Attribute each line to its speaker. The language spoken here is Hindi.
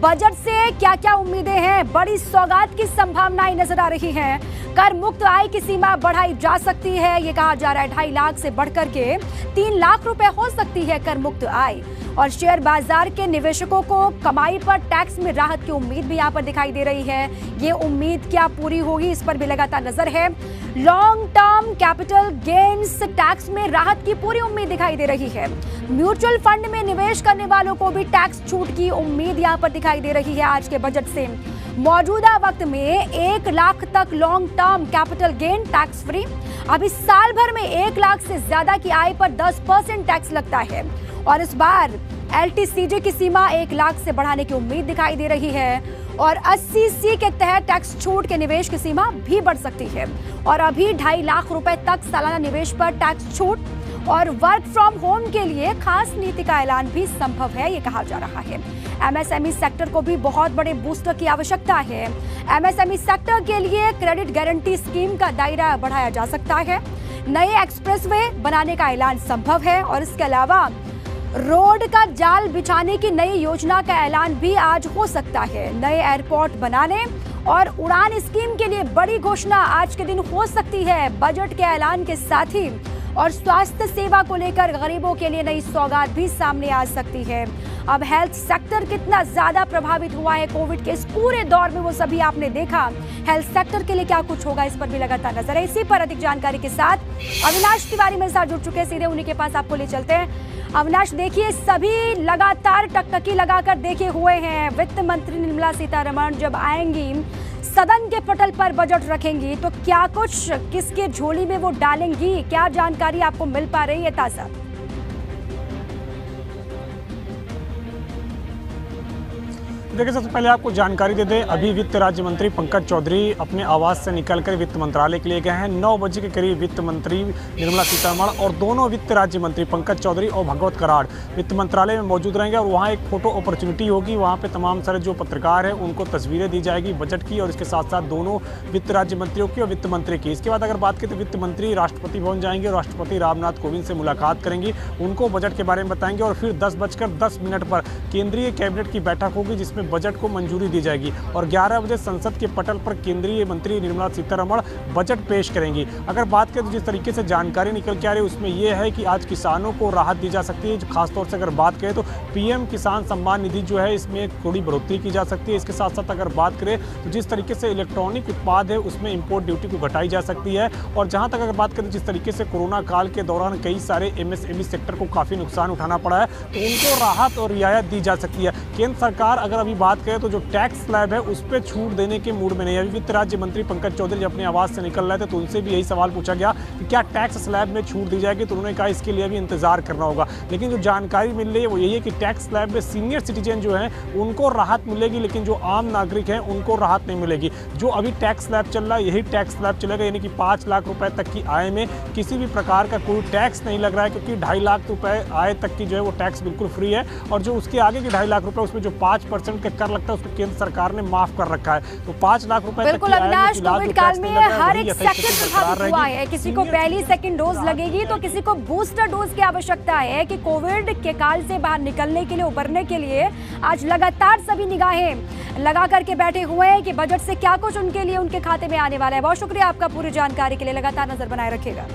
Speaker 1: बजट से क्या क्या उम्मीदें हैं? बड़ी सौगात की संभावनाएं नजर आ रही हैं। कर मुक्त आय की सीमा बढ़ाई जा सकती है, ये कहा जा रहा है 2.5 लाख से बढ़कर के 3 लाख रुपए हो सकती है कर मुक्त आय। और शेयर बाजार के निवेशकों को कमाई पर टैक्स में राहत की उम्मीद भी यहाँ पर दिखाई दे रही है। ये उम्मीद क्या पूरी होगी, इस पर भी लगातार नजर है। Long term capital gains tax में राहत की पूरी उम्मीद दिखाई दे रही है। म्यूचुअल फंड में निवेश करने वालों को भी टैक्स छूट की उम्मीद यहाँ पर दिखाई दे रही है आज के बजट से। मौजूदा वक्त में 1 लाख तक long term capital gain tax free. अभी साल भर में 1 लाख से ज्यादा की आय पर 10% टैक्स लगता है और इस बार LTCJ की सीमा 1 लाख से बढ़ाने की उम्मीद दिखाई दे रही है। और 80C के तहत टैक्स छूट के निवेश की सीमा भी बढ़ सकती है और अभी 2.5 लाख रुपए तक सालाना निवेश पर टैक्स छूट और वर्क फ्रॉम होम के लिए खास नीति का ऐलान भी संभव है, ये कहा जा रहा है। MSME सेक्टर को भी बहुत बड़े बूस्टर की आवश्यकता है। MSME सेक्टर के लिए क्रेडिट गारंटी स्कीम का दायरा बढ़ाया जा सकता है। नए एक्सप्रेसवे बनाने का ऐलान संभव है और इसके अलावा रोड का जाल बिछाने की नई योजना का ऐलान भी आज हो सकता है। नए एयरपोर्ट बनाने और उड़ान स्कीम के लिए बड़ी घोषणा आज के दिन हो सकती है बजट के ऐलान के साथ ही। और स्वास्थ्य सेवा को लेकर गरीबों के लिए नई सौगात भी सामने आ सकती है। अब हेल्थ सेक्टर कितना ज्यादा प्रभावित हुआ है कोविड के इस पूरे दौर में, वो सभी आपने देखा। हेल्थ सेक्टर के लिए क्या कुछ होगा, इस पर भी लगातार नजर है। इसी पर अधिक जानकारी के साथ अविनाश तिवारी मेरे साथ जुड़ चुके हैं, सीधे उन्हीं के पास आपको ले चलते हैं। अविनाश, देखिए सभी लगातार टकटकी लगाकर देखे हुए हैं। वित्त मंत्री निर्मला सीतारमण जब आएंगी, सदन के पटल पर बजट रखेंगी, तो क्या कुछ किसके झोली में वो डालेंगी, क्या जानकारी आपको मिल पा रही है ताजा?
Speaker 2: देखिए, सबसे पहले आपको जानकारी दे दें, अभी वित्त राज्य मंत्री पंकज चौधरी अपने आवास से निकलकर वित्त मंत्रालय के लिए गए हैं। 9 बजे के करीब वित्त मंत्री निर्मला सीतारमण और दोनों वित्त राज्य मंत्री पंकज चौधरी और भगवत कराड़ वित्त मंत्रालय में मौजूद रहेंगे और वहाँ एक फोटो अपॉर्चुनिटी होगी। वहाँ पे तमाम सारे जो पत्रकार हैं उनको तस्वीरें दी जाएगी बजट की और इसके साथ साथ दोनों वित्त राज्य मंत्रियों की और वित्त मंत्री की। इसके बाद अगर बात करें तो वित्त मंत्री राष्ट्रपति भवन जाएंगे और राष्ट्रपति रामनाथ कोविंद से मुलाकात करेंगी, उनको बजट के बारे में बताएंगे और फिर 10:10 पर केंद्रीय कैबिनेट की बैठक होगी जिसमें बजट को मंजूरी दी जाएगी और 11 बजे संसद के पटल पर केंद्रीय मंत्री निर्मला सीतारमण बजट पेश करेंगी। अगर बात करें तो जिस तरीके से जानकारी निकल के आ रही है उसमें यह है कि आज किसानों को राहत दी जा सकती है। खासतौर से अगर बात करें तो PM किसान सम्मान निधि जो है इसमें थोड़ी बढ़ोतरी की जा सकती है। इसके साथ साथ अगर बात करें तो जिस तरीके से इलेक्ट्रॉनिक उत्पाद है उसमें इंपोर्ट ड्यूटी को घटाई जा सकती है। और जहां तक अगर बात करें जिस तरीके से कोरोना काल के दौरान कई सारे MSME सेक्टर को काफ़ी नुकसान उठाना पड़ा है तो उनको राहत और रियायत दी जा सकती है। केंद्र सरकार अगर अभी बात करें तो जो टैक्स स्लैब है उस पर छूट देने के मूड में नहीं है। वित्त राज्य मंत्री पंकज चौधरी अपने आवास से निकल रहे थे तो उनसे भी यही सवाल पूछा गया कि क्या टैक्स स्लैब में छूट दी जाएगी, तो उन्होंने कहा इसके लिए भी इंतजार करना होगा। लेकिन जो जानकारी मिल रही है वो यही है कि टैक्स स्लैब में सीनियर सिटीजन जो हैं उनको राहत मिलेगी, लेकिन जो आम नागरिक हैं उनको राहत नहीं मिलेगी। जो अभी टैक्स स्लैब चल रहा है यही टैक्स स्लैब चलेगा, यानी कि 5 लाख रुपए तक की आय में किसी भी प्रकार का कोई टैक्स नहीं लग रहा है, क्योंकि 2.5 लाख रुपए आय तक की जो है वो टैक्स बिल्कुल फ्री है। और जो उसके आगे की 2.5 लाख रुपए उसमें जो 5% का कर लगता है उसको केंद्र सरकार ने माफ कर रखा है। तो 5 लाख रुपए
Speaker 1: बिल्कुल अविनाश, कोविड काल में हर एक सेक्टर प्रभावित हुआ है। किसी को पहली सेकंड डोज लगेगी तो किसी को बूस्टर डोज की आवश्यकता है कि कोविड के काल से बाहर निकलने के लिए, उबरने के लिए आज लगातार सभी निगाहें लगा करके बैठे हुए हैं कि बजट से क्या कुछ उनके लिए, उनके खाते में आने वाला है। बहुत शुक्रिया आपका पूरी जानकारी के लिए, लगातार नजर बनाए रखिएगा।